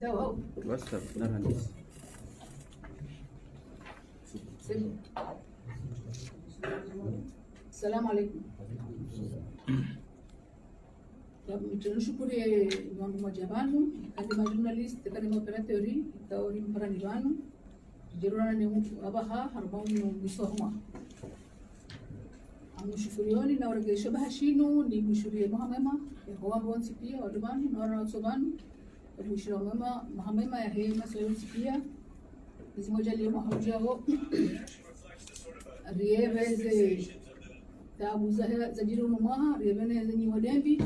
Wow. WhatsApp na handisi. Assalamu alaikum. Tunashukuru mambo moja vanu kama journalist kama operateur ikaori mparani vanu jirona ni abaha harbaunu misoma amushukurioni na waregesho bahashinu ni mshurie Muhamema kwa wonsi pia wadubani na wanaotsobani mshurie Muhamema ya hema soyonsi pia zimoja leo mahujao rieveze tabu za jirumu mwaha rievene zenyi wadembi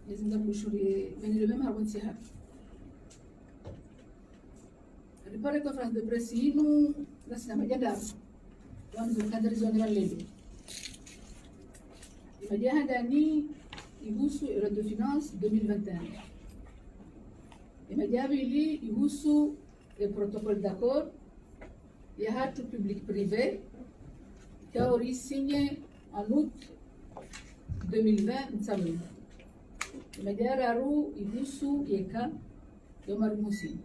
nizinga mshurie menile mema harwonsi hapa ripare conference de presse inu nasina majadara wanzo kadri zone walele imajahada ni ihusu era de finance 2021 imajabili ihusu le protocole d'accord ya hatu public privé qui a été signé en août 2020 mtsamini imajara ru ihusu yeka yomar musi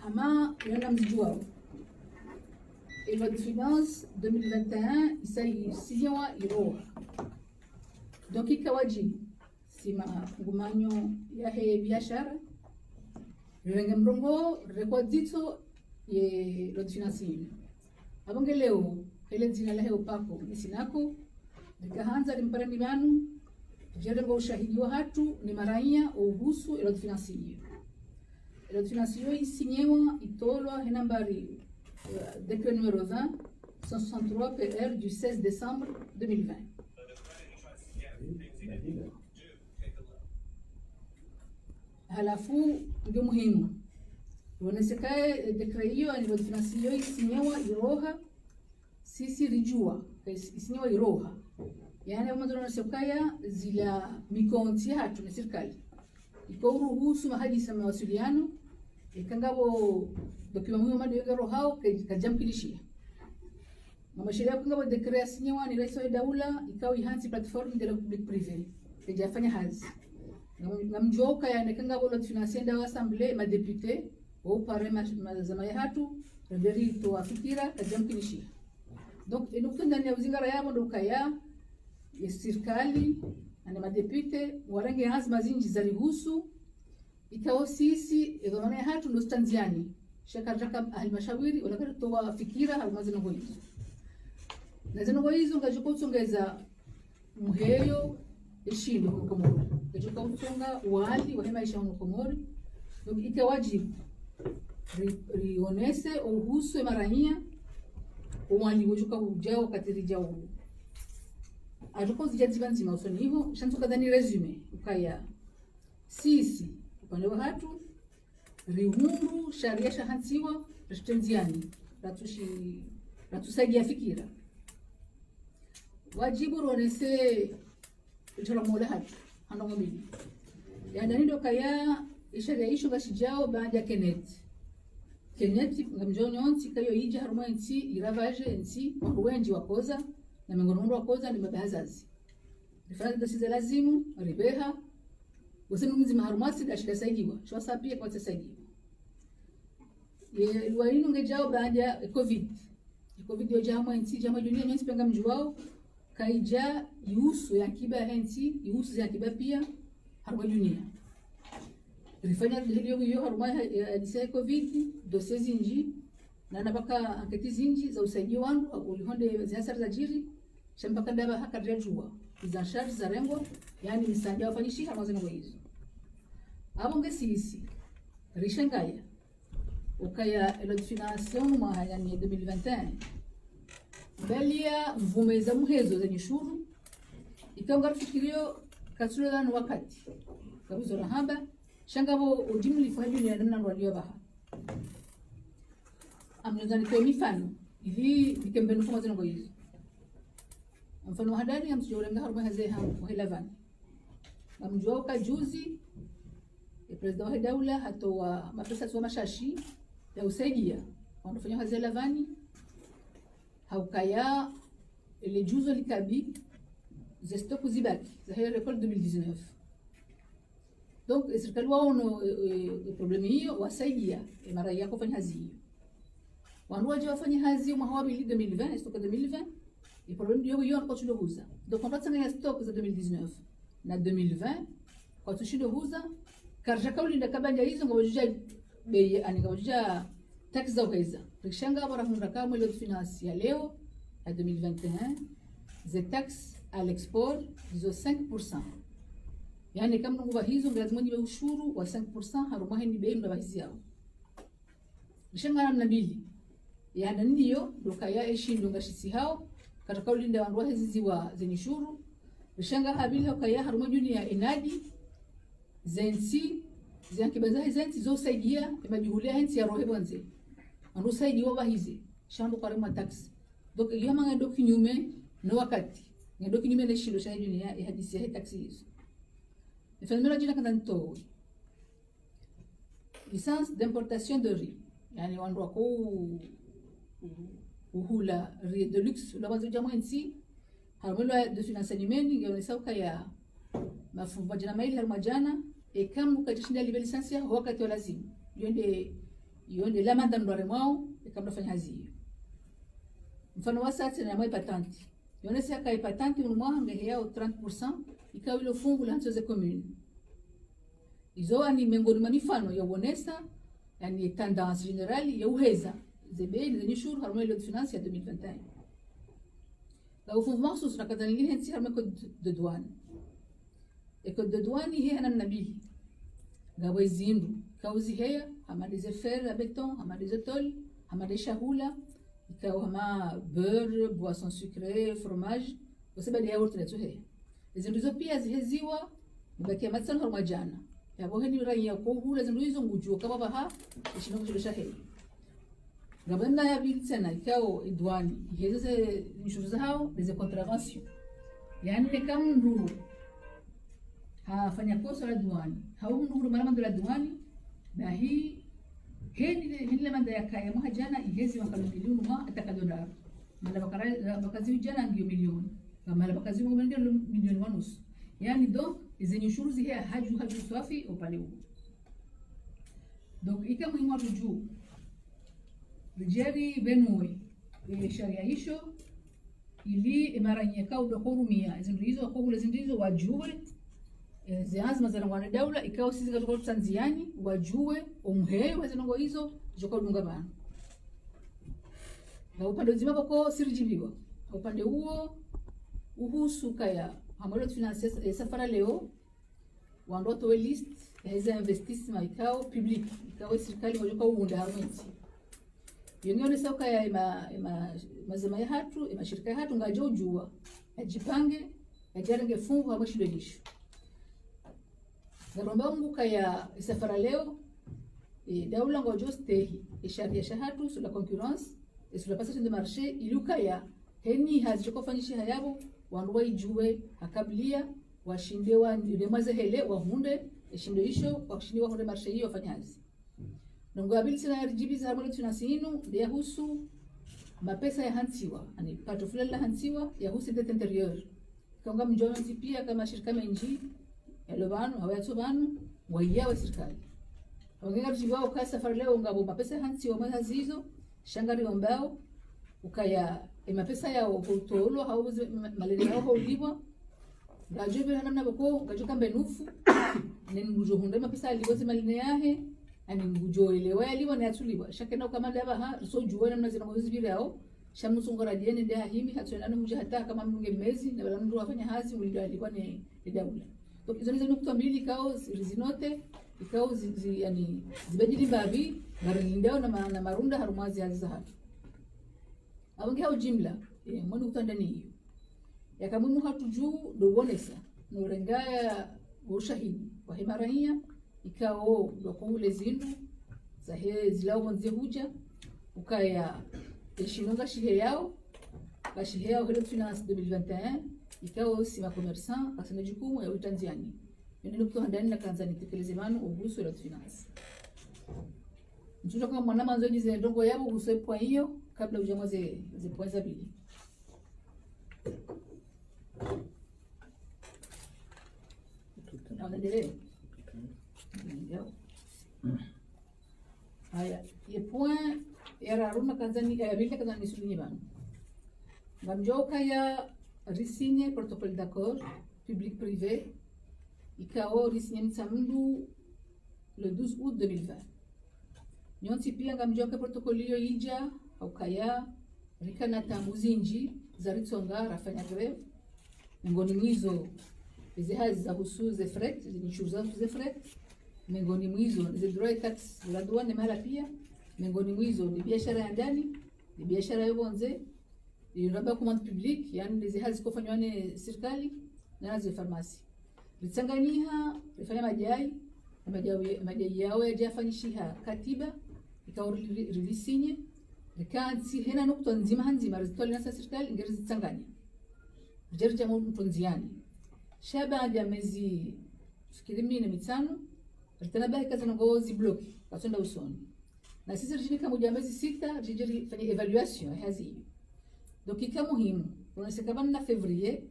hama yana mjua et loi de finance 2021 isaisiwa iroa donc ikawaji sima ngumanyo ya he biashara renge mrongo rekodito ye loi de finance hii abonge leo hele jina la he upako nisinako likaanza limparani banu jerembo ushahidi wa hatu ni maraia uhusu loi de finance hii. La financière est signée à Henambari, décret numéro 20, 163 PR du 16 décembre 2020. Halafu ndio muhimu uonesekae dekre hiyo ni financière isinyewa iroha sisi rijua isinyewa iroha yani mwanzo unasekaya zila mikonti hatu na serikali iko ruhusu mahadisa mawasiliano ikangabo document huyo madu yegero hao kajamkilishia mama sheria kangabo decret asinyewa ni rais wa daula ikawa ihansi platform de la public privé kajafanya hazi na mjoka yani kangabo la financier wa assemblée ma député au parlement mazama ya hatu nderi to afikira kajamkilishia donc inukunda ni uzingara yabo ndo kaya ya serikali na madepute warange hazma zinji za rihusu ikawa sisi idhomana hatu ndo stanziani shakaraka halmashawiri wala kutoa fikira halmazino hizo na zino hizo ngajukutsongeza muheyo ishindo kukomori ngajukutsonga wali wa maisha ya kukomori donc ikawajibu rionese uhusu marania uwani wujuka ujao katirijao ajukozi nzima usoni hivyo shantuka dhani resume ukaya sisi upande wa hatu rihundu sharia shahansiwa rashtenziani ratusaidia fikira wajibu ronese ichola mola hatu hando mbili ya ndani ndo kaya isharia isho gashijao baada ya Kenneth ngamjonyonsi kayo ija haruma nsi iravaje nsi wengi wakoza na mengonondo wakoza ni mabazazi rifanya dasiza lazimu ribeha usemu mzima harumasi dashida saidiwa shwa sapia kwa saidiwa ye luaino ngejao baada ya covid yo jama nsi jama dunia nyensi penga mjuao kaija yusu ya kiba hensi yusu ya kiba pia haruma dunia rifanya hiyo haruma ya covid dossier zinji na nabaka anketi zinji za usaidizi wangu ulihonde ziasar za jiri shambaka ndaba haka rejua za charge za rengo yani misanja wafanyishi kama zino hizo abonge sisi rishangaya ukaya la financiation mwa yani 2021 belia mvumeza muhezo zenye shuru ikaunga fikirio katsula na wakati kabuzo rahaba shangabo ujimli fahali ya namna walio baha amnazani kwa mifano ili nikembenu kama zino hizo mfano hadari amshorenga haruma haze hamu helavani amjoka juzi president wa daula hatoa mapesa swa mashashi ya usaidia wanafanya haze lavani haukaya ile juzo likabi za stock zibaki za hiyo record 2019 Donc serikali wao no problem hiyo wasaidia mara yako fanya hazi hiyo wanwaje wafanye hazi mwaka wa 2020 stock 2020 le problème dio hiyo kwa tulo huza donc on va tenir stock za 2019 na 2020 kwa tushilo huza karja kauli ndakabanja hizo ngoja bei anikaoja tax za uweza rishanga bora hunda kama ile finance ya leo à 2021 les taxes à l'export dizo 5%. Yani kama nguva hizo lazima niwe ushuru wa 5% harumahi ni bei mbabazi yao. Rishanga namna mbili. Yani ndiyo doka ya eshindo ngashisi hao kataka ulinda wandu hizi ziwa zenye ushuru. Rishanga habili hao kaya harumaji ni ya inadi zensi ziankibaza zensi zo saidia majuhulia hensi ya rohe bonze. Andu saidia wa hizi shando kwa rema tax. Donc iyo manga ndo kinyume no wakati. Ndo kinyume na shindo shahidi ni ya hadisi ya taxi hizo. Phénomène jina kanda nto. Licence d'importation de riz. Yani wandu wako uhula riz de luxe la wazo jamu nsi. Harumelo de finance nimeni yonesa ukaya mafumba jina maili harumajana e kama ukajishinda libe lisansia wakati wa lazima. Yonde la manda ndore mwao e kama nafanya hazi hiyo. Mfano wa sasa na mai patenti. Yonesa kai patenti unumwa ngehea 30% ikawa ile fungu la hanzo za commune. Izo ni miongoni mwa mifano ya uonesa yani tendance generale ya uheza zebe zenye shuru haruma ile finance ya 2021. La mouvement sous la kadhalili hensi haruma code de douane. Et code de douane hii hana mnabili. Gawe zindu kauzi heya hama des fer à béton hama des atol hama des shahula ikawa hama beurre, boisson sucrée, fromage usaba dia wote letu heya. Izo ndizo pia ziheziwa mbaki ya matsano haruma jana. Ya boheni raia kwa hula zindu hizo ngujua kama baha ishino kushirusha hei. Gabanda ya bili tena ikao idwani hizo ze nishuruza hao des contraventions. Yani ni kama nduru hafanya kosa la dwiani hau nduru mara mando la dwiani na hii hili manda ya kaya mwa jana ihezi wakalo milioni mwa atakadona mala bakazi jana ndio milioni kama bakazi mwa ndio milioni wanusu. Yani donc zenye ushuru zihe haju swafi upande huu. Donc ika muhimu rujuu Rujeri benue sharia hisho ili imaranyeka udohurumia zindu hizo wakogule zindu hizo wajue zianzi mazarangwana daula ikawa sisi katika Tanzania wajue umhewe zinongo hizo joka udunga bana. Na upande uzima bako sirijibiwa. Upande huo uhusu kaya hamalo finance safara leo wandoto we list ya investissement ikao public ikao serikali mojoka uunda harumenti. Yonione soka ya mazema ya hatu mashirika ya hatu ngajo ujua ajipange ajarenge fungu hama shidolisho. Naromba mungu kaya safara leo daula ngojo stehi sharia shahatu sur la concurrence et sur la passation de marché iluka ya heni hazikofanyisha hayabo wanduwa ijue hakablia washindewa ile mazehele wahunde shindo hisho washindewa hunde marché hiyo wafanyazi. Nungu abilisi na rijibiza harmoni tunasinu ya husu mapesa ya hansiwa ani pato fulani la hansiwa ya husu dete interior kama mjonzi pia kama shirika menji elobanu hawatu banu wayawe serikali wangeka jiwao kwa safari leo ngabo mapesa ya hansiwa mahazi hizo shangari ombao ukaya mapesa yao kutolo hauze malele yao hauliwa ngajobe namna bako ngajoka mbenufu nengujo hunde mapesa aligozi malene yahe ani ngujo elewa yaliwa na yatuliwa shakena kama daba ha so juwa namna zina ngozi birao shamusungora diene ndia himi hatuna muje hata kama mnunge mezi na bala ndu afanya hazi ulida alikuwa ni daula. Donc hizo nizo nukta mbili kao zinote ikao yani zibadili babi barindao na marunda harumazi hazi za hatu abange hao jimla mbona utandani hiyo yakamumu hatu juu ndo wonesa no rengaya ushahidi wa himarahia ikao ndo kule zindu za zilao mwanzi huja ukaya eshinonga shihe yao bashihe yao hele finance 2021 ikao si ma commerçant asina jukumu ya Tanzania ndio mtu ndani na Tanzania tekelezemano uhusu la finance mtu kama mwana manzo jize ndongo yabo usepo hiyo kabla ujamwaze zipwanza bili. Naendelea haya ye point era runa kanzani ya vile kanzani sulinyi bana ngamjoka ya risigne protocole d'accord public privé ikao risigne mtsamndu le 12 août 2020 nyonsi pia ngamjoka protocole hiyo ija haukaya rikana tamuzinji za ritsonga rafanya greve miongoni mwizo hizi hazi za husuze fret zinishuza husuze fret miongoni mwizo ni droit tax la douane mara pia miongoni mwizo ni biashara ya ndani ni biashara ya bonze ni raba commande publique yani hizi hazi kufanywa na serikali na hizo farmasi litsanganiha rifanya majai yao yajafanyishiha katiba ikawa rilisinye rikansi hena nukto nzima nzima rizitoli na serikali ngeri zitsanganya jerja mtu nziani shaba ya mezi fikiri 5 ritanabahi kazi ngozi block kasonda usoni na sisi rijini kama jamezi 6 rijiri fanya evaluation hazi donc ika muhimu unasekabana na février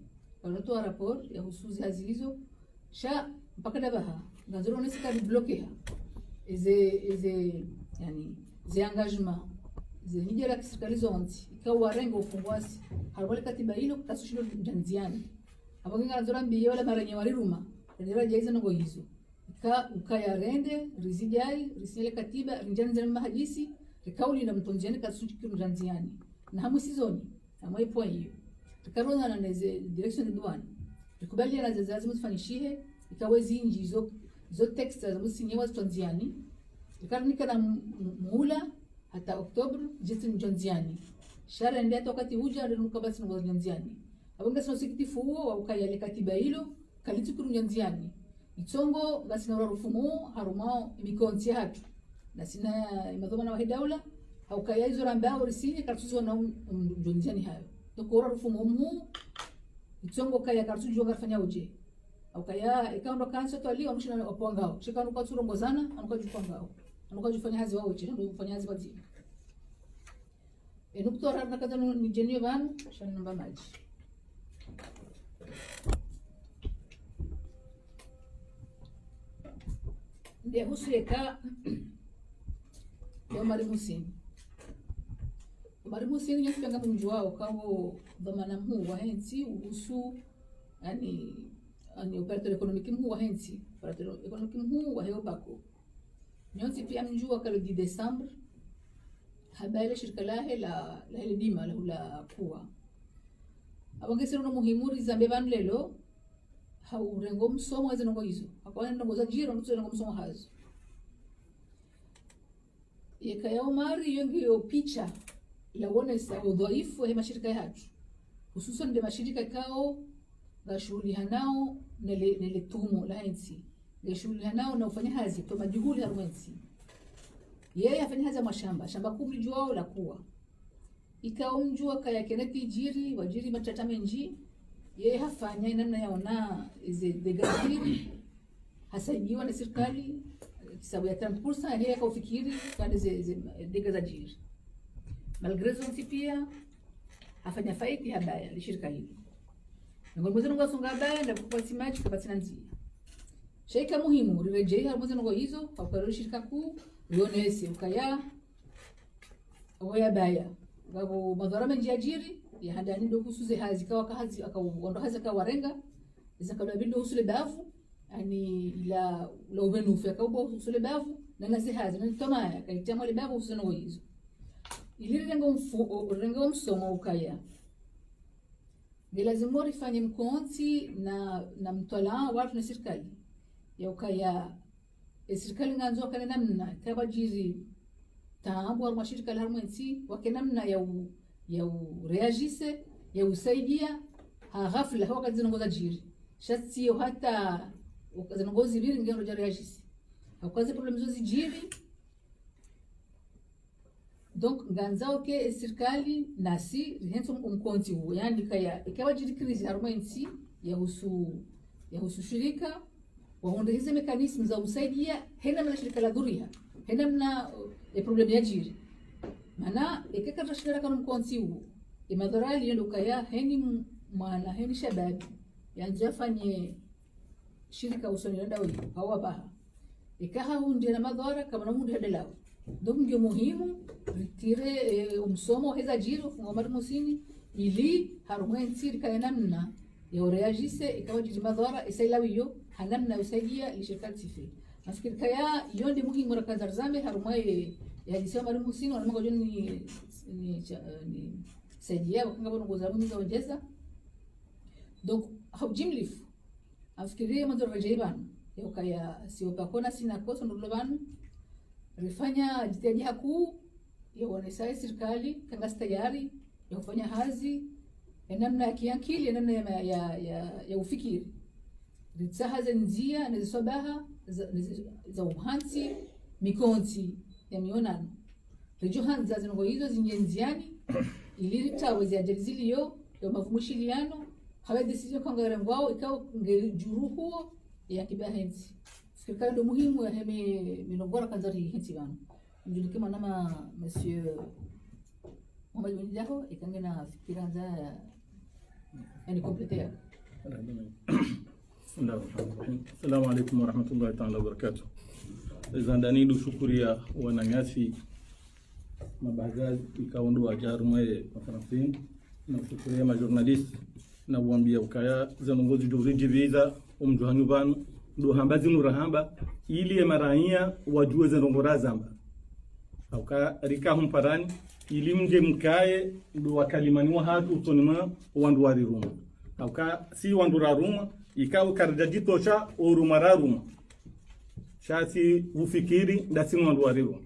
wanatoa rapport ya husuzi hazi hizo sha mpaka dabaha ngazoro unesika bloquer eze yani ze engagement ze nijera kiserikali zonzi ikawa rengo ufungwasi harwale katiba hilo kasushilo njanziani abonga ngazora mbiyo wala marenye waliruma ndira jaiza ngo hizo ukaya rende rizijai risile katiba njanzi na mahadisi rikauli na mtonziani kasushilo njanziani na hamu sizoni amai point hiyo tukarona na neze direction de douane tukubali na zazazi mtfanishihe ikawezi inji zo text za msinyewa tonziani tukarnika na mula hata Oktober jitu njonziani shara ndia wakati huja ndio kabasi ngo njonziani abonga sio sikitifu huo ukaya katiba hilo kalitukuru njonziani itongo basi na rufumu harumao imikonti hatu na sina imadhoma na wahidaula au kaya hizo rambao risini kartuzo na njonziani hayo tukora rufumu mu itongo kaya kartuzo ngafanya uje au kaya ikaondo kanso twali amshina opongao shikano kwa turongozana anukajupangao anukajufanya hazi wao che ndio kufanya hazi wazi enuktora na kadano ni jenio banu shana namba maji ndio huseka ya marimusini nyakanga mjwao kawo dhamana huu wa hensi uhusu yani operateur économique mkuu wa hensi operateur économique mkuu wa Heopako nyonsi pia mjua kalo di Desember habari shirika lahe la ile dima la kuwa abangesero no muhimuri zambe banlelo hau rengo msomo aze ngo hizo akwana ndo za jiro ndo rengo msomo hazo yekaya umari yongiyo picha la wonesa udhaifu wa mashirika yatu hususan de mashirika kao gashughuli hanao nele tumo la hensi gashughuli hanao na ufanya hazi kwa majuhuli harwensi yeye afanya haza mashamba shamba kubli juao la kuwa ikao mjua kaya keneti jiri wajiri matata menji yeye hafanya namna yaona ize degradiri hasaidiwa na serikali sababu ya 30% yeye kaufikiri kande ze degradiri malgré zonsi pia afanya faiti habaya li shirika hili ngozi ngo songa baya nda kwa simaji kwa tinanzi sheika muhimu rirejei harmozi ngo hizo kwa shirika kuu yonesi ukaya oya baya ngabo madhara menji ajiri ya handani ndo kusuze hazi kawa kazi akaondo hazi kawa renga izakabla bindo usule bavu yani ila ubenu fya kaubo usule bavu na nazi hazi na tomaya kaitia ile bavu usule ngo hizo ili rengo msomo ukaya lazima rifanye mkonti na mtwala watu na serikali ya ukaya serikali nganzo kana namna kabajiri taabu wa mashirika la harmwensi wakenamna ya reagise ya usaidia ha ghafla hawa kazi ngoza jiri shati hata ukazingozi bili ngero ja reagise akazi problem zozi jiri donc nganzao ke serikali nasi henso mkonti huo yani kaya ikawa jiri krizi harmwensi ya husu shirika wahonde hizi mekanismu za usaidia hena na shirika la dhuria hena na problem ya jiri mana ikakata shirika kama mkonti huo imadharali yendo kaya heni mwana heni shababi yanjafanye shirika usoni nda wewe hawa baha ikaha hunde na madhara kama na mundu hadalawa donc ndio muhimu ritire umsomo heza jiro funga mari musini ili harumwensi rikaenamna yoreagise ikawa jiji madhara isailawiyo hanamna usaidia lishirikati sifi nafikiri kaya yondi muhimu rakaza zambe harumwaye yajisema mari musini wana mwajo ni saidia wakanga bono goza muniza ongeza donc haujimlifu afikirie mwanzo rajaiban yokaya siopakona sina kosa ndulobanu rifanya jitihada hakuu ya wanesai serikali kanga tayari ya kufanya hazi namna ya kiakili namna ya ufikiri ritsahaza njia na zisobaha za uhansi mikonzi ya mionano rijohanza zinongo hizo zinyenziani ili ritawezi ajaliziliyo ya mavumushiliano hawa decision kangare ngwao ikao ngejuru huo ya kibahenzi fikira ndo muhimu ya heme minongora kanzari hinsi bana njulike manama monsieur Mohamed Winidaho ikangena fikira za yani kompletea. Assalamu alaikum warahmatullahi ta'ala wabarakatuh. Zandani du shukuria wananyasi mabazazi ikaundu wajaru mwe konferensi na shukuria ma journalist na uambia ukaya zanongozi doriji visa umjuhanyu banu ndo hambazi nurahamba ili maraia wajue zanongora zamba auka rika humparani ili mje mkae ndo wakalimani wa hatu utonima wandu wari ruma auka si wandu raruma ikaw karjaji tosha orumararuma shati ufikiri ndasi wandu wari ruma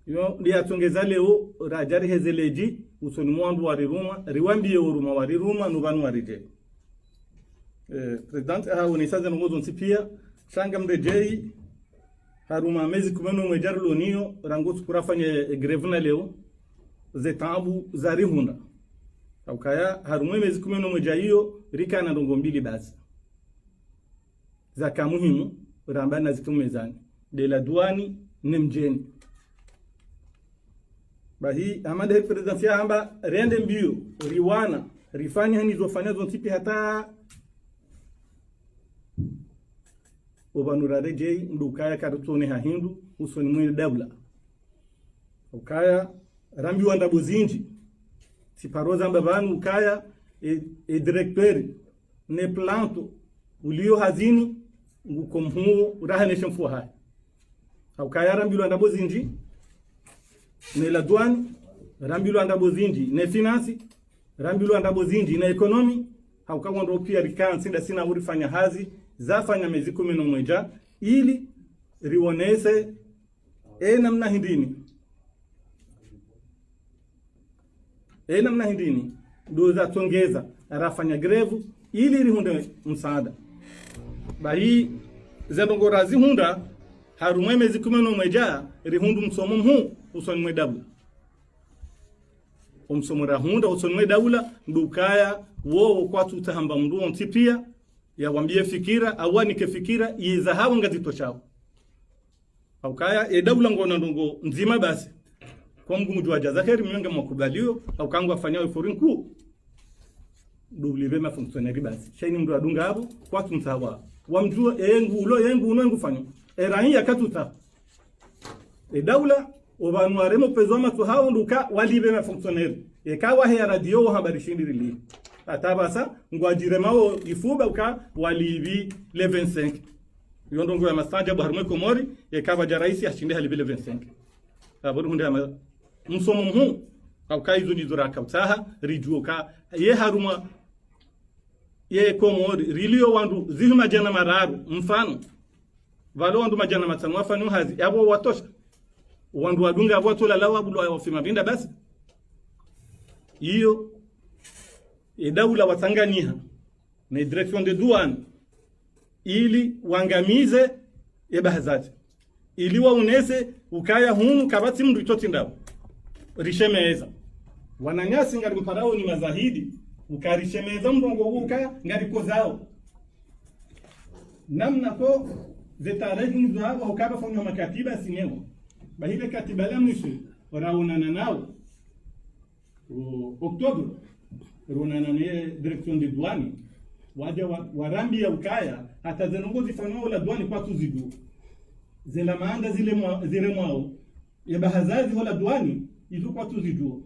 yo dia tongeza leo rajari hezeleji utonima wandu wari ruma riwambie oruma wari ruma nubanu warije president unaisaza ngozo nsipia shanga mrejei haruma mezi kumeno mwejarlo niyo rangotu kurafanye grevna leo zetabu zari hunda aukaya haruma mezi kumeno mwejaio rika na ndongo mbili basi zaka muhimu rambana zikumezani de la douane nemjeni bahi amande president ya hamba rende mbio riwana rifanya hizo fanya zontipi hata obanura rejei ndukaya karutone hahindu usoni mwe dabla ukaya rambi wanda buzinji siparoza mbabanu ukaya directeur ne planto ulio hazini ngukomhu rahanesha mfu hai ukaya rambi wanda buzinji ne la douane rambi wanda buzinji ne finance rambi wanda buzinji ne economy haukawa ndo pia rikansi nda sina urifanya hazi zafanya miezi 11 ili rionese namna hindini ndo za tongeza rafanya grevu ili rihunde msaada bahi zendongora zihunda harumwe miezi 11 rihundu msomo mhu usoni mwedabu umsomo rahunda usoni mwedaula ndukaya wo kwa tutahamba mndu ontipia ya wambie fikira awani ke fikira yizahabu ngazito chao aukaya daula ngona ndongo nzima basi kwa mgumu jwa jazaheri mwenga mwakubalio aukangu afanyawe forinku double ma fonctionnaire basi shaini mndu adunga hapo kwa tumsawa wamjua yengu uno ngufanyo rahi yakatuta daula obanwaremo pezo amatu hao nduka walibe ma fonctionnaire ekawa he radio habari shindiri atabasa ngwajire mao ifuba uka walibi le 25 yondongo ya masanja baharumwe komori ekaba jaraisi ashinde hali le 25 aburu hunda msomo mhu auka izo nizura kautaha rijuka ye haruma ye komori rilio wandu zihuma jana mararu mfano valo wandu majana matanu afanu hazi yabo watosha wandu wadunga abo tola lawa bulo wafima binda basi hiyo daula watangania na direction de douane ili wangamize bahazati ili waunese ukaya hunu kabati mndu itoti ndao rishemeza wananyasi ngari mparao ni mazahidi ukarishemeza mndongo ukaya ngari kozao namna ko zetarehi nzao ukaba fonyo makatiba sinemo bahile katiba la mwisho waraunana nao Oktober runana ne direction de douane waja warambi ya ukaya hata zenongozi fanao la douane kwa tuzidu zela maanda zile mwao ya bahazazi wala duani izo kwa tuzijua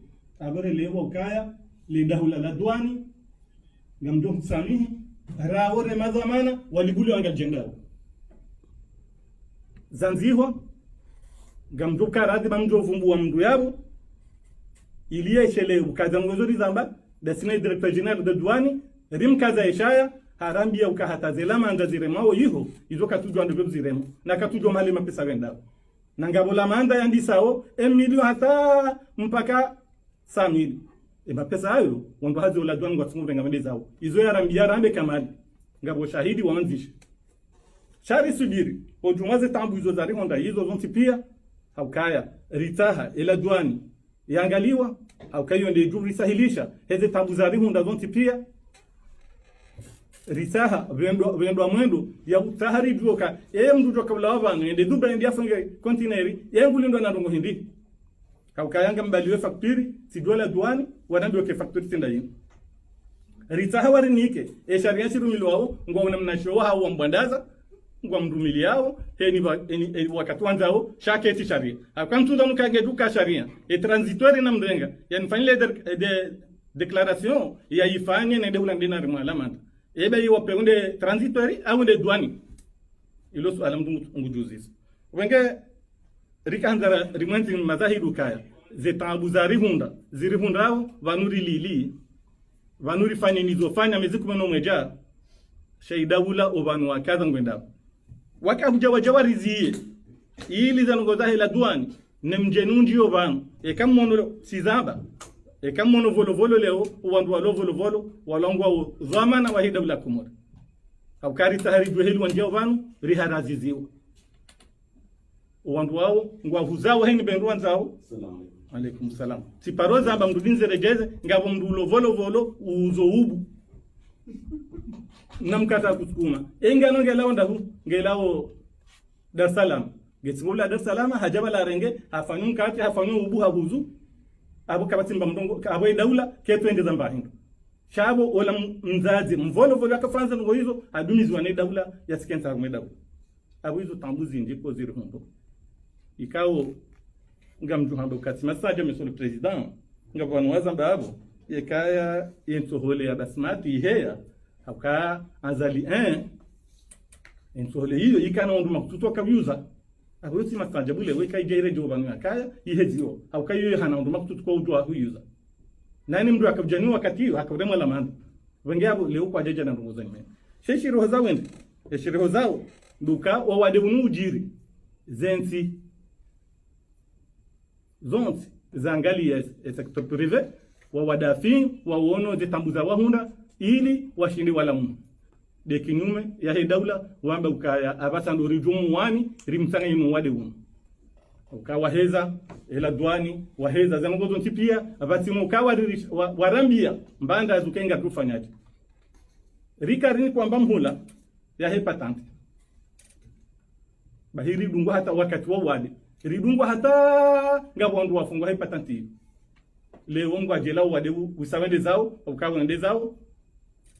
abare lewa ukaya le dahula la duani ngamdo kusamihi raore mazamana waligule wangajengao zanziho ngamdo karadhi bamjo vumbu wa mndu yabo iliye shele ukaza ngozori zamba dasina director general de duani rim kaza ishaya harambia ukahatazela andazire mawo yiho izo katujwa ndo beziremo na katujwa mali mapesa wenda na ngabola manda yandisao emilio hata mpaka 100,000 mapesa hayo wando hazi wala duani watungu ngamende zao izo yarambia rambe kamali ngabo shahidi waanzisha shari subiri ojumaze tambu izo zari honda hizo zonti pia haukaya ritaha ila duani yaangaliwa haukayo ndio jumri sahilisha heze tambu zari honda zonti pia risaha vendo mwendo ya tahari joka mdu joka ulawa ngende duba ndia funge kontineri yangulindo na ndongo hindi kaukayanga mbaliwe factory sidola duani wanambi wake factory tenda yin risaha warinike sharia shirumilo wao ngona mnashowa hao mbwandaza ngwa mdumili yao heni wakati wanzao shaketi sharia akantu da mkage duka sharia transitoire na mrenga yani fanyile de declaration ya ifanye na ndeula ndina rimalamanda ebe yi wape unde transitoire au unde duani ilo su alam ngujuzis wenge rika hanzara rimanti mazahidu kaya zetabu ziri hundao vanuri lili vanuri fanya nizofanya meziku meno mweja shaidawula ovanu wakaza ngwenda wakabuja wajawariziye ili zanongoza hela duani nemjenunji ovanu ekamono sizaba ekamono volovolo leo uwandu walo volovolo walongwa zamana wahida bila kumura haukari tahari duheli wanjia ovanu riharaziziwa uwandu wao ngwa huzao heni benruan zao salamu alaikum salam si paroza amba mdudinze rejeze ngabo mdulo volovolo uzo ubu namkata kusukuma engano ngelao ndahu ngelao Dar Salam getsimula Dar Salam hajaba la renge hafanyu kati hafanyu ubu habuzu abo kabatimba mdongo abo daula ketu ende zamba hindu shabo wala mzazi mvolovolo akafanza ngo hizo adumizi wane daula yasikenza ngo daula abo hizo tambuzi ndiko ziri hundo ikao ngamjuhando kati masaje monsieur le président ngabwana wazamba abo yekaya yentohole ya basmati iheya haka azali 1 entohole hiyo ikana nduma kutoka byuza abo yosi masaje bule weka ijere joba ngakaya ihezio haka hiyo hana nduma kutoka udwa huyuza nani mdu akabjani wakati hiyo akabdema la manda wenge abo leo kwa jaja na ndunguza nime sheshiro zao wende sheshiro zao duka wawade ujiri zensi zonti zangali ya sektor privé wa wadafi wa uono zitambuza wahunda ili washindi wala mu de kinyume ya he daula wamba ukaya abasando rijumu wani rimsanga yinu wade uno ukawa heza ela duani waheza zangozo ntipia abasimu ukawa warambia mbanda azukenga tufanyaje rikarini kwamba mhula ya he patante bahiri dungu hata wakati wa wade ridungwa hata ngabondu wafungwa hai patanti leo ngwa jela wade usawende zao ukawa ndeze zao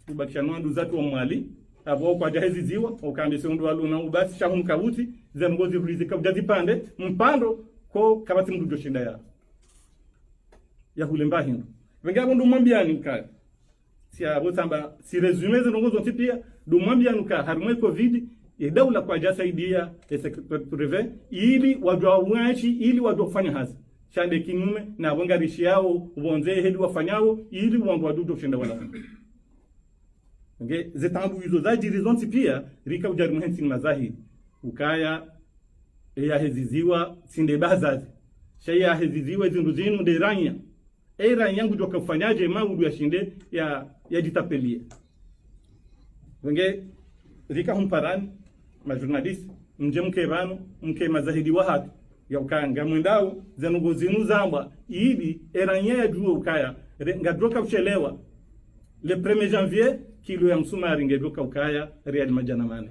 ubakisha nwandu zatu wa mwali abo kwa jahezi ziwa ukambe seundu aluna ubasi shamu kabuti zangozi rizika bjazipande mpando ko kabati mdu joshinda ya hulemba hindu wenga bondu mwambiani mkaya si abo tamba si resume zongozo tipia do mwambiani ka harumwe covid ya daula kwa jasaidia sector privé ili wajua wanchi ili wajua kufanya hazi shande kinyume na wangarishi yao ubonze heli wafanyao ili wangu wadudu kushinda wala nge zetambu hizo za jirizonti pia rika ujarimu hensi mazahi ukaya ya heziziwa sinde bazazi shaya heziziwa zindu zinu de ranya ranya yangu joka kufanyaje mabudu ya shinde ya jitapelie nge rika humparani majurnalist mje mke bano mke mazahidi wa hatu ya ukanga mwendao zanugo zinu zamba ili eranya ya duo ukaya ngadroka kuchelewa le 1er janvier kilo ya msumari ngedoka ukaya real majana mane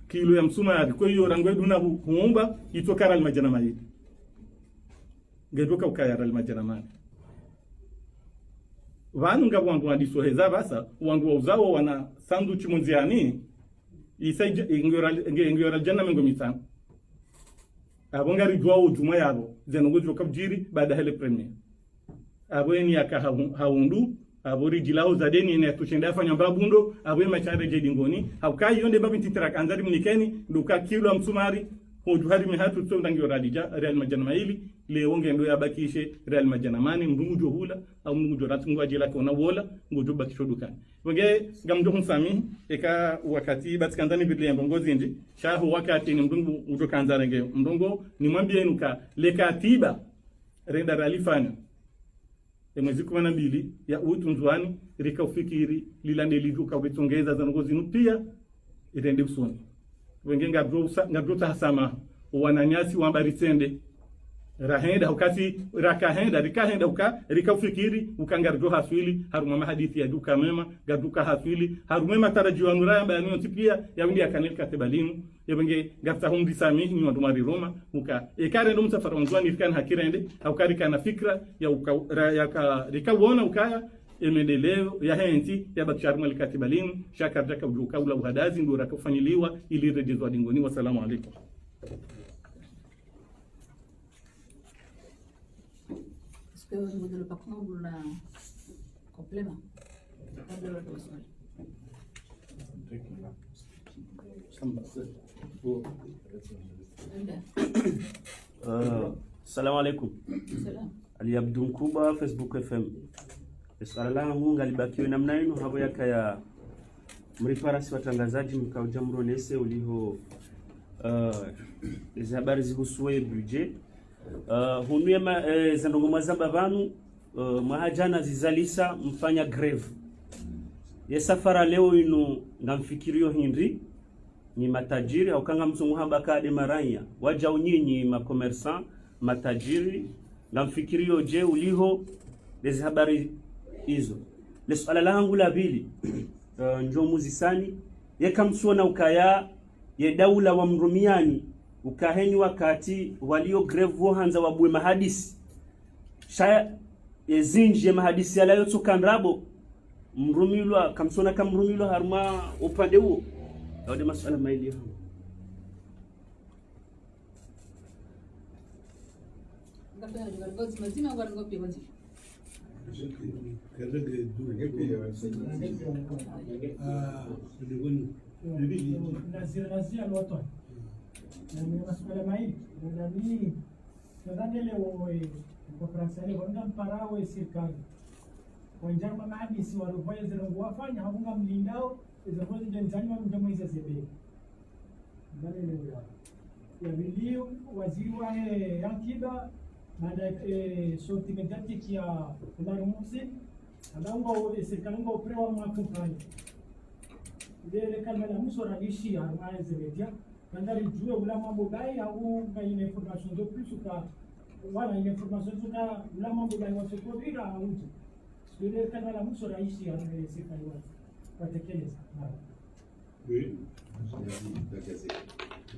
kilo ya msumari kwa hiyo rangwe duna huumba itokara al majana mane ngedoka ukaya real majana mane vanu ngabwangu wadisoheza basa wangu wauzao wana sanduchi munziani isaje ingora janna mengo mitano abongari jwa ujuma yabo zenongo joka bjiri baada hele premier abweni aka haundu abori jilao zadeni ne tushenda fanya mbabundo abwe machare jedingoni haukai yonde babi titrak anzari mnikeni duka kilo msumari hojuhari mihatu tsondangi radija Real Majana maili le wonge ndo yabakishe Real Majana mani mrungu hula au mrungu ratungwa jela kona wola ngojo bakisho dukani wonge gamjo humsami eka wakati batikandani bidle mbongozi nje shahu wakati ni mrungu udokanza renge mrungu ni mwambie nuka le katiba renda ralifanya mwezi 12 ya utunzwani rika ufikiri lilande lijuka wetongeza za ngozi nupia irende usoni wenge ngabrosa hasama wananyasi wambaritende rahenda ukati rakahenda rikahenda rika ufikiri ukangarjo haswili haruma hadithi ya duka mema gaduka haswili haruma tarajiwa nuraya bayani otipia ya windi akanel katebalimu yabenge gafta hundi sami ni wadumari Roma uka ekare ndo msafara onzwani rikan hakirende au karika na fikra ya rika wona ukaya emendeleo ya henti ya bakshar malikatibalimu shakar jaka ujuka ula uhadazi ndo rakufanyiliwa ili rejezwa dingoni. Wasalamu alaikum. Est-ce que au niveau de l'opération, vous la complément? Salamu alaikum. Ali Abdul Mkuba, Facebook FM. Swala langu ngalibakiwe namna yenu hapo yaka ya mrifarasi watangazaji mkauja mronese uliho hizi habari zihusuwe budget hunuye zandongo mazamba vanu mahajana zizalisa mfanya greve ye safara leo inu ngamfikirio hindi ni matajiri au kanga msongo hamba kade maranya waja unyinyi makomersan matajiri ngamfikirio je uliho hizi habari hizo. Le swala langu la pili njo muzisani yekamsona ukaya ye daula wa mrumiani ukaheni wakati walio greve hanza wabwe mahadisi shaya yezinje mahadisi yalayo tsokandrabo mrumilwa kamsona kamrumilwa haruma upande huo yode maswala maili hapo. Nazia loto na masuala maili ndani nadhani leo kwa Fransa leo ndio mparawe serikali kwa njama maadi si walofanya zile wafanya hafunga mlindao hizo zote ndio nzani wa mjamo hizo zebe ndani leo ya bilio waziri wa yankiba baada sorti mediatique ya Omar Moussa anaomba serikali ngo prewa mwakumpani ile kama la musora ishi armaye zemedia bandari jua ulama mbogai au ngaine information de plus uka wala ile information tuka ulama mbogai wa sokobira au ile kama la musora ishi armaye serikali watekeleza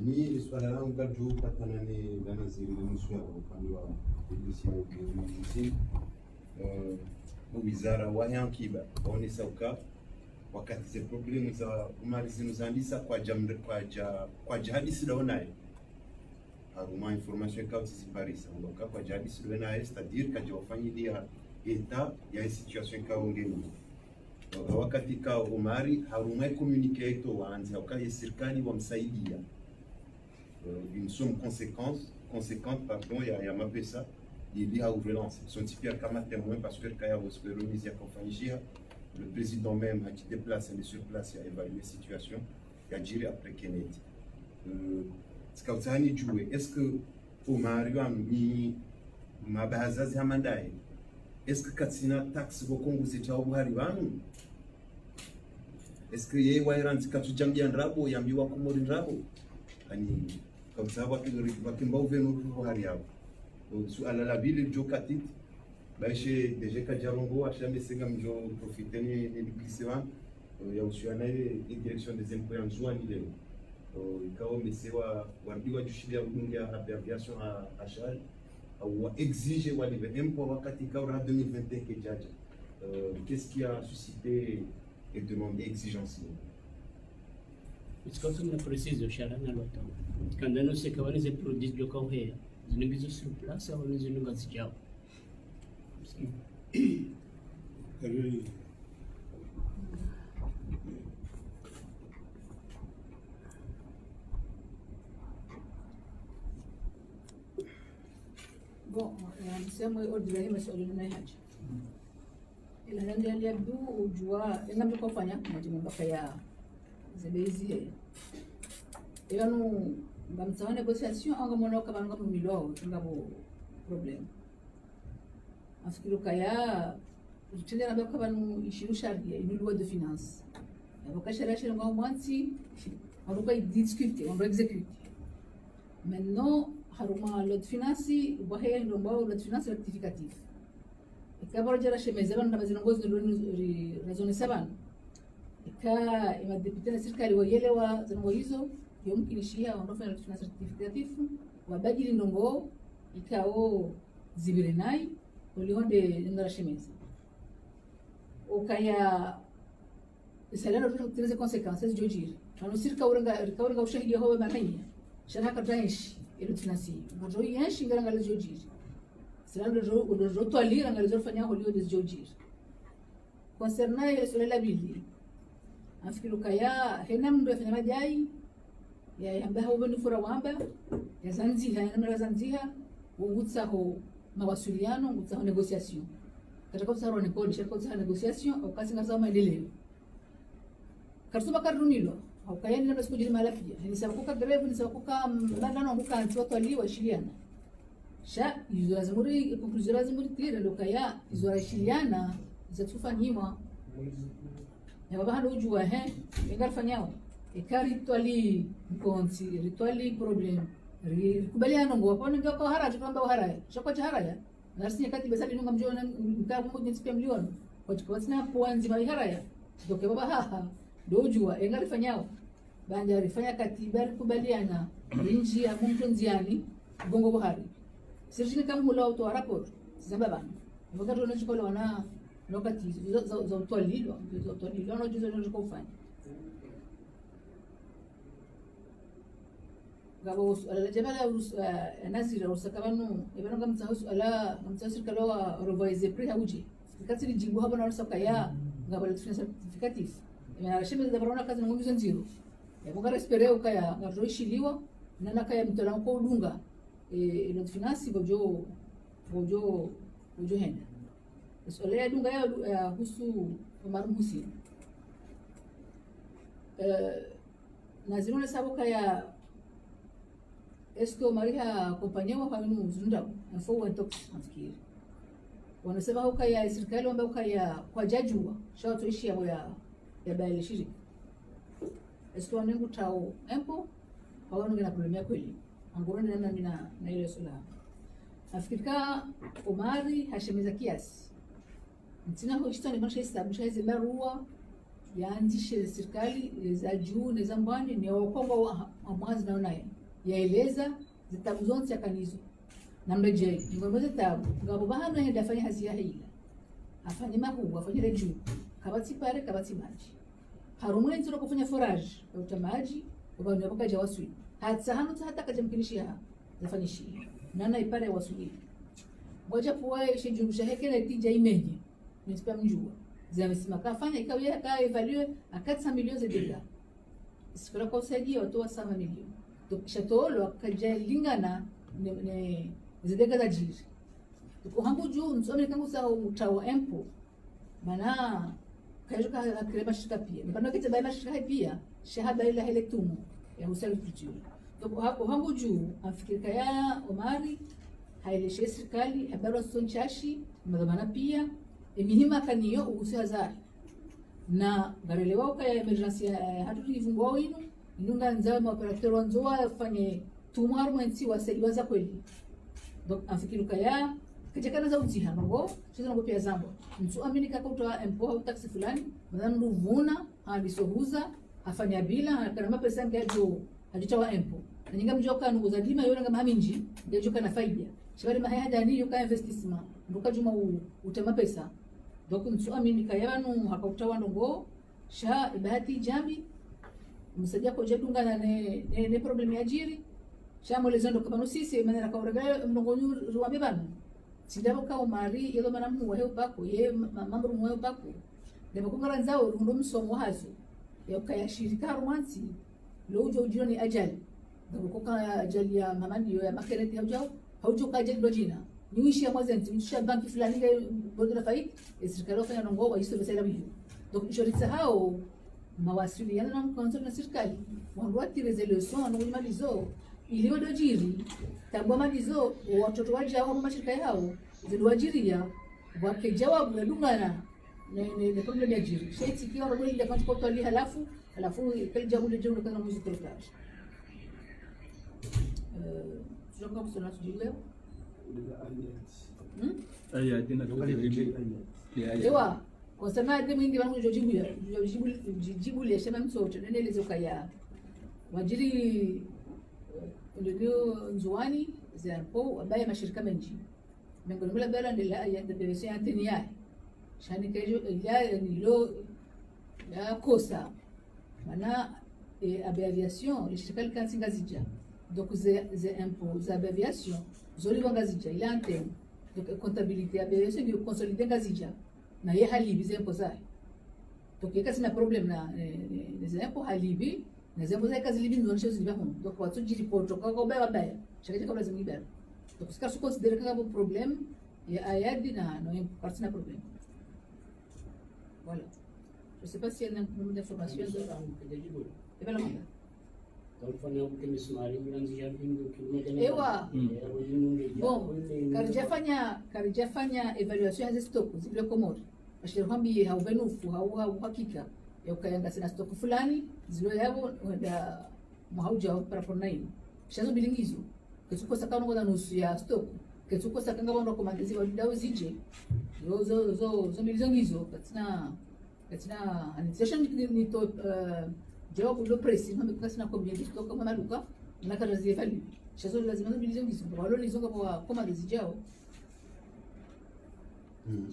ni swala langu kaju patana ni dana zile nusu ya upande wa polisi ya ulinzi wizara wa yankiba waonesa uka wakati ze problemu za umari zinuzandisa kwa jihadi sidaonaye haruma information ka usiziparisa uka kwa jihadi sidaonaye c'est-à-dire kaje wafanyilia eta ya situation ka ongeni wakati ka umari haruma communiquer to waanze uka serikali wamsaidia une somme conséquente pardon ya mapesa ili à ouvernance son type kama témoin parce que kaya remise ya kufanyishia le président même a quitté place et sur place a évalué la situation ya jiri après Kennedy skautani jouer est-ce que Omar ni mabazazi hamandai est-ce que katsina tax bokongo zitao buhari banu est-ce que yeye wairanzi katujambia ndrabo yambiwa kumori ndrabo ani comme ça wakimba uvenu buhari yao suala la vile jokatit baishe deje kajarongo ashambe senga mjo profiter ni glissement ya usiana ile direction des impôts en juin ile ikao mesewa wardiwa jushilia bunge ya aviation à Charles ou exige wa live impôt wakati kaura 2021 ke jaja qu'est-ce qui a suscité et demandé exigence Iskautu na preciso shara na lota. Kanda no se kawani ze produce jo kau hea. Zinungizo sur place au zinunga zijao. Bom, nisema ordem hii maswali na haja. Ila ndio yabdu ujua ina mko kufanya majina mpaka ya zebezi. Yanu ngamtsawa negociation anga mwana ka banga mumilo ngabo problem. Afikiri kaya utende na baka banu ishiru sharia une loi de finance. Avoka sharia sharia ngao mwanti on va discuter, on va exécuter. Maintenant haruma loi de finance wahe ndo mbao loi de finance rectificatif. Ikabara jara shemeza bana bazina ngozi ndo razone saban. Ika ima depute na serikali wayelewa zango hizo yomkinishia wandofa loi de finance rectificatif wabadili ndongo ikao zibirenai ulionde ngara shemeza. Ukaya salano tunakuteleza consequences jojiri. Ano sirka urenga ushahidi hawa mananya. Sharaka daish ile tunasi. Ngojo yenshi ngara jojiri. Salano ndo twalira ngara zofanya holio des jojiri. Concernant ile swala la bili. Afikiri kaya hena mndo afanya majai ya yamba hawo benufura wamba ya zanziha ya namna zanziha ngutsa ho mawasiliano ngutsa ho negotiation. Katika kusaro ni kodi shirika za negotiation au kazi ngaza maendeleo kartuba karunilo au kayani na siku jili mala pia ni sababu kwa greve ni sababu kwa lana na huka anti watu aliwa shiliana sha izo lazimuri conclusion lazimuri tira lokaya izo rashiliana za tufanywa na baba hando ujua ingarfanyao ikari twali konti rituali problem kubaliana ngo hapo ndio kwa haraji kwamba haraji shako cha haraji narsinya kati besali nunga mjona mkabu mmoja nisipe milioni kwa tukawasina puanzi maharaya doke baba haha dojua engalifanyao banja alifanya katiba kubaliana inji ya mtu nziani gongo bahari sirjini kama mula auto rapport sasa wakati unachukua wana wakati za utwalilo na juzo ndio kufanya gabo ala jabala nazira usakabanu ibano ngamtsahusu ala ngamtsahusu kalawa revise prix hauji katili jingo haba na usakaya ngabo le certificatif ina shime za barona kazi ngombe nziro ya bugara espereo kaya ngaroishiliwa nana kaya mtola ko udunga ile finance bojo henda swala ya dunga ya husu marumusi nazirona sabo kaya esto mariha kompanya wa hanu zunda mfo wa tox nafikiri wanasema huko ya serikali ambao kaya kwa jajua shao tuishi ya baile shirika esto wanengu tao empo hawana ngina problem ya kweli angoroni na ile sura Afrika Omari hashemiza kiasi mtina ho istani marsha istabisha hizo barua yaanzishe serikali za juu na za mbani ni wakongo wa amwazi naonaye yaeleza zitabu zonse yakanizo na mrejei ngombe zitabu ngabo bahana henda fanya hazia hila afanye mahu afanye reju kabati pare kabati maji harumwe nziro kufanya forage ya utamaji ubani yaboka jawaswi hata kajamkinishia zafanyishi nana ipare wasuli ngoja puwa ishijumsha hekele tija imeje nisipa mjua zamesima kafanya ikawa yeye ka evalue akatsa milioni zedega sikora kwa usaidia watu wa 7 milioni tukishatolo akajalingana ne zedega za jiri tuko hangu juu msome kangu sa utawa empo maana kajuka akreba shika pia mbona kitu baina shika pia shahada ile ile tumu ya usali kujiu tuko hangu juu afikirika ya Omari haileshe serikali habari sonchashi madhamana pia emihima kaniyo ugusaza na garelewa kwa emergency hatu ivungwa winu ndunga nzama operateur wanzoa fanye tumarmenti wasaidiwaza kweli donc afikiruka ya kichakana za uziha ngo chizo ngo pia zambo mtu aminika kutoa empo taxi fulani madhani nduvuna hadisohuza afanya bila kana pesa ngajo hajitoa empo na nyinga mjoka nuguza dima yona kama minji ndio kana faida shibali mahada ni yuka investment nduka juma utema pesa donc mtu aminika yanu hakautoa ndongo sha ibati jami msajia kwa jadunga ne problem ya jiri chamo lezando kama sisi maana kwa regala mnongonyu ruwabe bana sindabo ka umari yelo mana mu wahe bako ye mambo mu wahe bako de bakungara nzao ndo msomo hazo ya kaya shirika romansi lo ujo jioni ajali ndio kwa ajali ya mamani ya makereti haujo kaje ndo jina niishi ya mwanzo nitisha banki fulani ile bodo na faiki serikali fanya nongo wa hizo pesa hiyo donc shirika hao mawasiliano na mkonzo na serikali wanduati resolution na malizo ili wadojiri tambua malizo watoto waje hao mashirika yao ziliwajiria wake jawabu na dungana ne problem ya jiri sheti kiwa robo ile kwa kwa tali halafu kile jawabu ile jawabu kana muziki kwa flash tunataka kusoma leo aya tena ewa kwa sababu demu ndi wangu jibu ile shema msoto nendelezo kaya wajiri ndio nzuani zapo abaya mashirika mengi miongoni mwa bara ndio ya ndio anteni yake shani kejo ya nilo ya kosa mana aviation shirika likansinga zija donc ze impôts za aviation zoli wangazija ile antenne donc comptabilité aviation ndio consolider ngazija na ye halibi ze impôts zake donc yeka sina problem na ze impôts halibi na ze impôts zake kazi libi ndio nisho ziliba huko donc watu jiripoto kwa baya baya shirika kabla zimibera donc sika su considérer kama problem ya ayadi na no parti na problem. Voilà. Je ne sais pas s'il y a une information de ça. Et bien, ewa bon karijafanya evaluation ya stock zile Komori ashiri kwambi haubenufu hau hakika ya ukayanga sina stock fulani zilo yabo wenda mahauja para naini shazo bilingizo kesuko sakano kwa nusu ya stock kesuko sakanga bondo komandezi wa dawo zije zo milizongizo katina anization ni to jawabu ndo presi mimi kwa sina combien de stock kama maduka na kazi value shazo lazima bilizo ngizo walo lizonga kwa kama zijao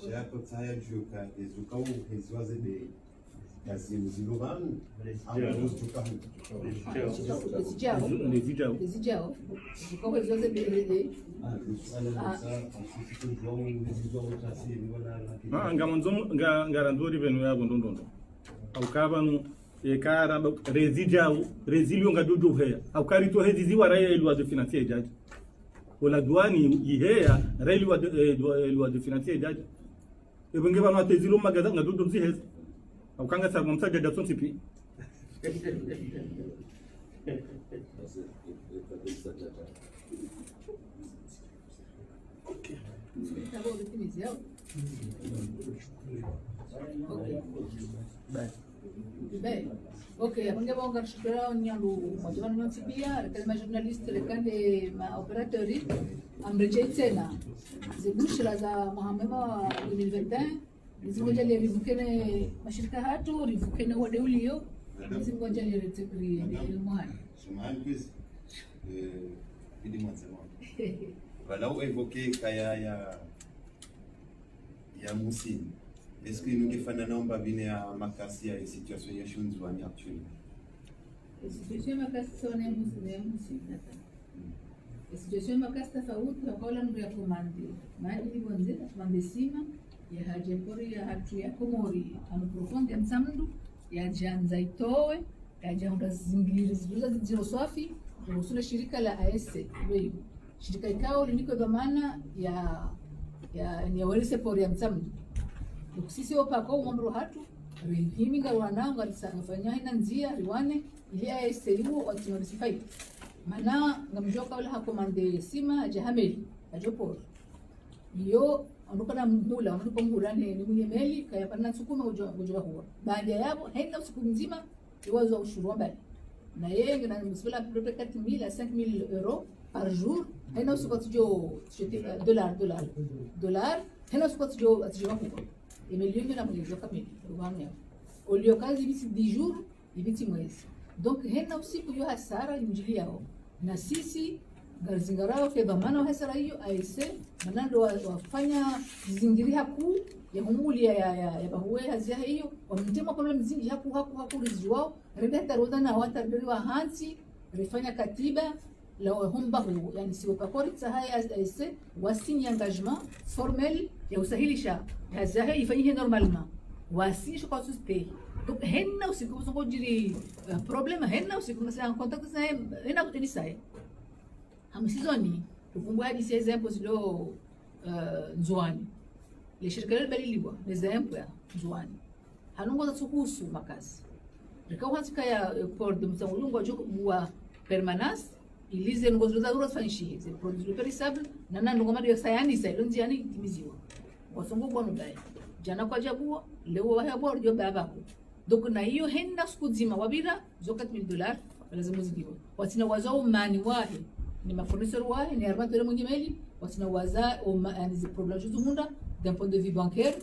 Japo taya juka ezuka u hezwaze de kazi mziloganu au juka zijao kwa hezwaze de ngaranzori venu yabo ndondondo au kabanu ekara resilio ngadojo heya au karito hezi raya loi de financier jaji wala duani iheya raya loi de financier jaji ebenge bana tezilo magaza ngadojo ziheza au kanga sa mumsaja da sonsipi Bem, ok, quando eu vou encontrar o Nyandu, mas eu não sabia, aquele jornalista, aquele operator, amrejei tena, zibushira za Muhammad 2021, zizingojalia rivukene mashirika hatu, rivukene wadeulio, zizingojalia retekri ilmuhani. Sumani quiz, pidi mwanzema. Walau evoke kaya ya musini. Est-ce que nous devons naomba vine ya makasi ya situation ya shunzwani actually? Situation ya makasi sawa na musini nata. Situation ya makasi tofauti kwa wala ndio ya komandi. Maji bonze komandi sima ya hajepori ya hatu ya Komori anu profonde ya msamdu ya janza itowe ya janda zingiri zilizo safi usule shirika la ASC ndio shirika ikao liniko dhamana ya ni walise pori ya msamdu sisi wapaka umamro hatu rihiminga wananga lisafanya ina nzia riwane ili aiselimu watinosifai mana ngamjoka wala hakomande sima jahameli ajopo iyo andukana mhula anduko mhula ni mwenye meli kaya pana sukuma ujoa huwa baada yabo haina siku nzima iwazo ushuru mbali na yeye na msifala prepare 4000 à 5000 euros par jour haina siku tujo dollar haina siku tujo huwa Emeliyo na mwezi kamili ruhamya olio kazi bisi 10 jours ibiti mwezi donc hena usiku yo hasara injili yao na sisi garzingara ke dhamana hasara hiyo aise manando wafanya zingiri haku ya humuli ya bahuwe hazia hiyo wamtema problem zingi haku riziwao renda taroda na watardiri wa hansi rifanya katiba la humba hu yani si ukakori haya aise wasini engagement formel ya usahilisha hazia ifanyike normalement wasi kwa suspe donc henna usiku so jiri problema henna usiku mesela contact sa henna kutilisa hamsizoni tukumbwa hadi si example silo nzwani le shirika baliliwa example nzwani hanungo tsukusu makazi rikawanzika ya port de mtangulungo jo bua permanence ilize ngozo za dura fanshi c'est produit périssable nana ndongo mari sayani sa lonzi yani timiziwa wasongo bonu bai jana kwa jabuo leo wa bor jo babako donc na hiyo henna skuzima wabira zo $4,000 lazima zidiwe watina wazao mani wahi ni mafournisseur wahi ni armateur mwingine watina waza yani zi problème tout monde d'un point de vue bancaire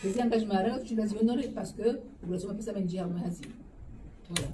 les engagements tu les honorer parce que vous le savez pas ça menjia mahazi voilà